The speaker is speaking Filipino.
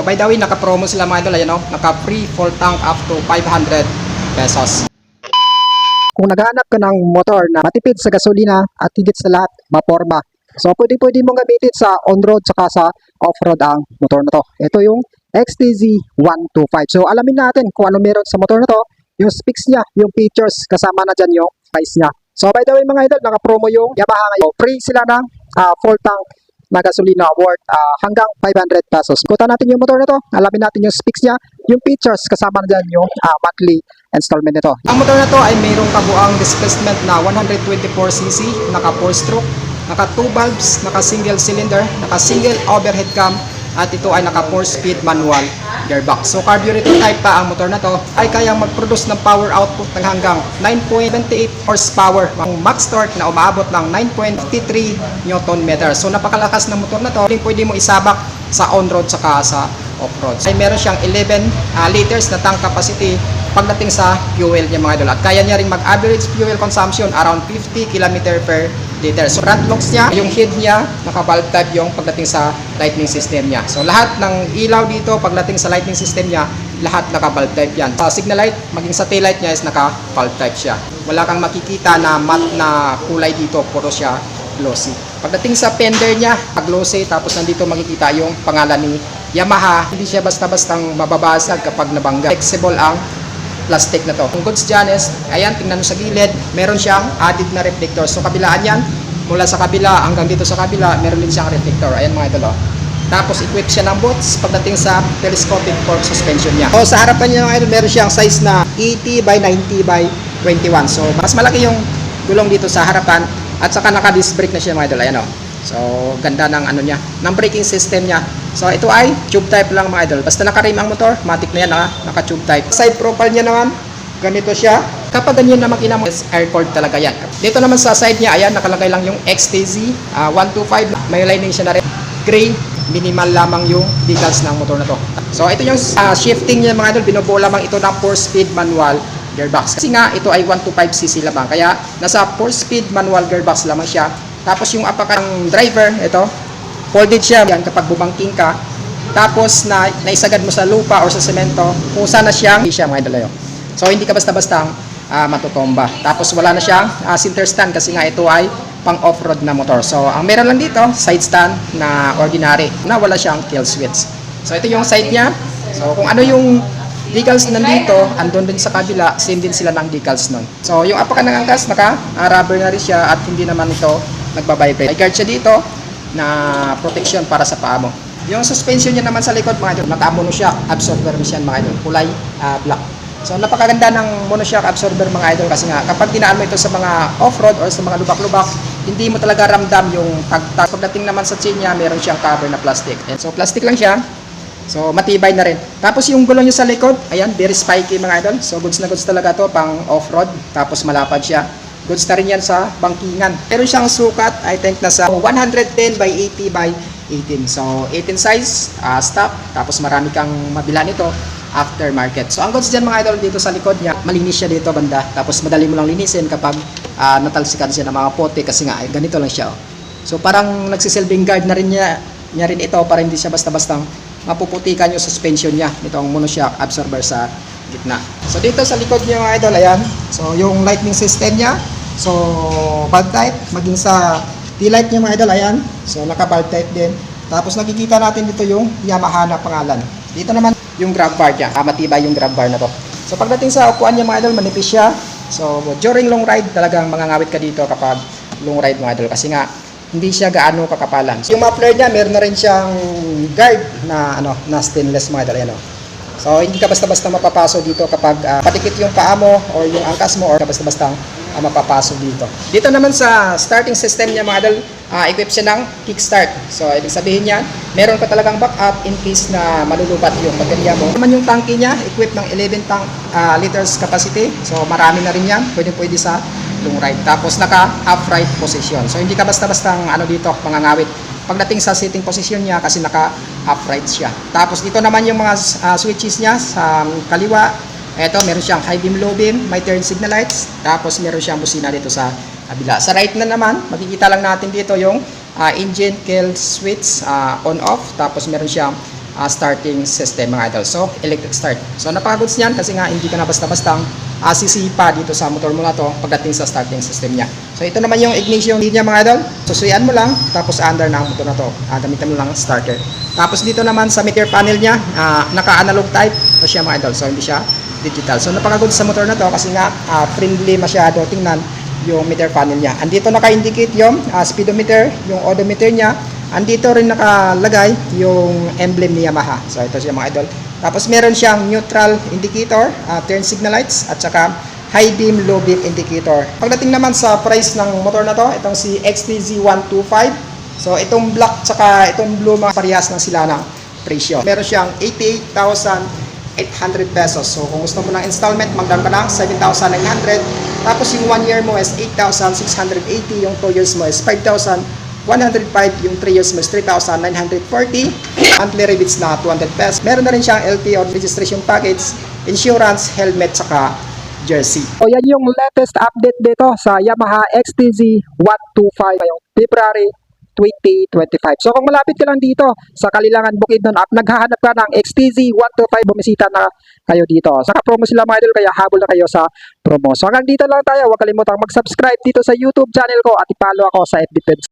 by the way, naka-promo sila mga idol. Ayan o, naka-free full tank up to 500 pesos. Kung naghahanap ka ng motor na matipid sa gasolina at higit sa lahat, maporma. So, pwede mong gamitin sa on-road saka sa off-road ang motor na to. Ito yung XTZ 125. So, alamin natin kung ano meron sa motor na to, yung specs niya, yung features, kasama na dyan yung price niya. So, by the way mga idol, naka-promo yung Yamaha ngayon. Free sila ng full tank na gasolina worth hanggang 500 pesos. Kuta natin yung motor na to, alamin natin yung specs niya, yung features, kasama na dyan yung monthly installment nito. Ang motor na to ay mayroong kabuang displacement na 124cc, naka 4-stroke, naka 2 valves, naka single cylinder, naka single overhead cam, at ito ay naka 4-speed manual gearbox. So carburetor type pa ang motor na to ay kayang mag-produce ng power output ng hanggang 9.28 horsepower. Ang max torque na umaabot ng 9.53 Nm. So napakalakas ng motor na to. Pwede mo isabak sa on-road saka sa off-road. Ay meron siyang 11 liters na tank capacity pagdating sa fuel niya mga idol. At kaya niya rin mag-average fuel consumption around 50 km per liter. So front locks niya, yung head niya, naka-valve type yung pagdating sa lighting system niya. So lahat ng ilaw dito pagdating sa lighting system niya, lahat naka-valve type yan. Sa signal light, maging sa tail light niya is naka-valve type siya. Wala kang makikita na matte na kulay dito, puro siya glossy. Pagdating sa fender niya, glossy, tapos nandito makikita yung pangalan ni Yamaha. Hindi siya basta-bastang mababasag kapag nabangga. Flexible ang plastic na to. Kung goods dyan is, ayan, tingnan mo sa gilid, meron siyang added na reflector. So kabilaan yan, mula sa kabila hanggang dito sa kabila, meron din siyang reflector. Ayan mga idol. Tapos equip siya ng boots pagdating sa telescopic fork suspension niya. So sa harapan niya mga idol, meron siyang size na 80 by 90 by 21. So mas malaki yung gulong dito sa harapan at saka naka-disc brake na siya mga idol. Ayan o. So ganda ng ano niya, ng braking system niya. So ito ay tube type lang mga idol. Basta naka-rim ang motor, matic na yan, naka-tube type. Side profile niya naman, ganito siya. Kapag ganyan na makina mo, air-cooled talaga yan. Dito naman sa side niya, ayan, nakalagay lang yung XTZ 125. May lining siya na rin. Gray, minimal lamang yung decals ng motor na to. So ito yung shifting niya mga idol, binubuo lamang ito ng 4-speed manual gearbox. Kasi nga, ito ay 125cc lamang. Kaya nasa 4-speed manual gearbox lamang siya. Tapos yung apakang driver, ito, folded siya yan kapag bumangking ka. Tapos naisagad mo sa lupa or sa semento, kusa na siyang siya mga idol. So hindi ka basta-bastang matutomba. Tapos wala na siyang center stand kasi nga ito ay pang off-road na motor. So ang meron lang dito, side stand na ordinary na wala siyang kill switch. So ito yung side niya. So kung ano yung decals nandito, andun din sa kabila, same din sila ng decals nun. So yung apakan ng angkas, naka-rubber na rin siya at hindi naman ito nagbabibrate. May guard siya dito na protection para sa paa mo. Yung suspension niya naman sa likod mga idol, naka-monoshock absorber yan mga idol, kulay black. So napakaganda ng monoshock absorber mga idol kasi nga kapag dinaan mo ito sa mga off-road or sa mga lubak-lubak, hindi mo talaga ramdam yung tagtag. Pagdating naman sa chain niya, meron siyang cover na plastic. And so plastic lang siya. So matibay na rin. Tapos yung gulong niya sa likod, ayan, very spiky mga idol. So goods na goods talaga to pang off-road. Tapos malapad siya. Goods na rin yan sa bangkingan. Meron siyang sukat, I think nasa 110 by 80 by 18. So 18 size, stock. Tapos marami kang mabila nito aftermarket. So ang goods dyan mga idol dito sa likod niya, malinis siya dito banda. Tapos madali mo lang linisin kapag natalsikan siya ng mga pote kasi nga ganito lang siya. So parang nagsisilbing guard na rin niya rin ito para hindi siya basta-bastang mapuputikan yung suspension niya. Ito ang monoshock absorber sa gitna. So dito sa likod niya mga idol, ayan. So yung lighting system niya, so bulb type, maging sa taillight niya mga idol, ayan. So naka-bulb type din. Tapos nakikita natin dito yung Yamaha na pangalan. Dito naman yung grab bar niya. Matibay yung grab bar na to. So pagdating sa upuan niya mga idol, manipis siya. So during long ride, talagang mangangawit ka dito kapag long ride mga idol. Kasi nga, hindi siya gaano kakapalan. So, yung muffler niya, meron na rin siyang guard na na stainless mga idol. Ayan, so hindi ka basta-basta mapapaso dito kapag patikit yung paa mo or yung angkas mo or basta-basta mapapaso dito. Dito naman sa starting system niya mga idol, equip siya ng kickstart. So ibig sabihin niya, meron ka talagang backup in case na malulubat yung baterya mo. Naman yung tanke niya, equip ng 11 liters capacity. So marami na rin yan, pwede sa long ride. Tapos naka upright position. So hindi ka basta-bastang dito mangangawit. Pagdating sa sitting position niya kasi naka upright siya. Tapos dito naman yung mga switches niya sa kaliwa. Ito meron siyang high beam, low beam, may turn signal lights. Tapos meron siyang busina dito sa kabila. Sa right na naman, makikita lang natin dito yung engine kill switch on off. Tapos meron siyang starting system mga idol. So, electric start. So, napaka-goods niyan kasi nga hindi ka na basta-bastang sisipa dito sa motor mo na to pagdating sa starting system niya. So, ito naman yung ignition lead niya mga idol. Susuyan mo lang, tapos under na ang motor na to. Gamitan mo lang starter. Tapos dito naman sa meter panel niya, naka-analog type. Ito siya mga idol. So, hindi siya digital. So, napaka-goods sa motor na to kasi nga friendly masyado tingnan yung meter panel niya. Andito naka-indicate yung speedometer, yung odometer niya. Andito rin nakalagay yung emblem ni Yamaha. So ito siya mga idol. Tapos meron siyang neutral indicator, turn signal lights, at saka high beam, low beam indicator. Pagdating naman sa price ng motor na to, itong si XTZ125. So itong black tsaka itong blue, mga parehas na sila ng presyo. Meron siyang 88,800 pesos. So kung gusto mo ng installment, magdaan ka ng 7,900. Tapos yung 1 year mo is 8,680. Yung 2 years mo is 5,105. Yung 3 years mo is 3,940. Monthly rebates na 200 pesos. Meron na rin siyang LTO registration package, insurance, helmet, saka jersey. So yan yung latest update dito sa Yamaha XTZ125 ngayong February 2025. So kung malapit ka lang dito sa Kalilangan, Bukidnon at naghahanap ka ng XTZ125, bumisita na kayo dito. Saka promo sila mga idol, kaya habol na kayo sa promo. So hanggang dito lang tayo. Huwag kalimutang mag-subscribe dito sa YouTube channel ko at i-follow ako sa FB page.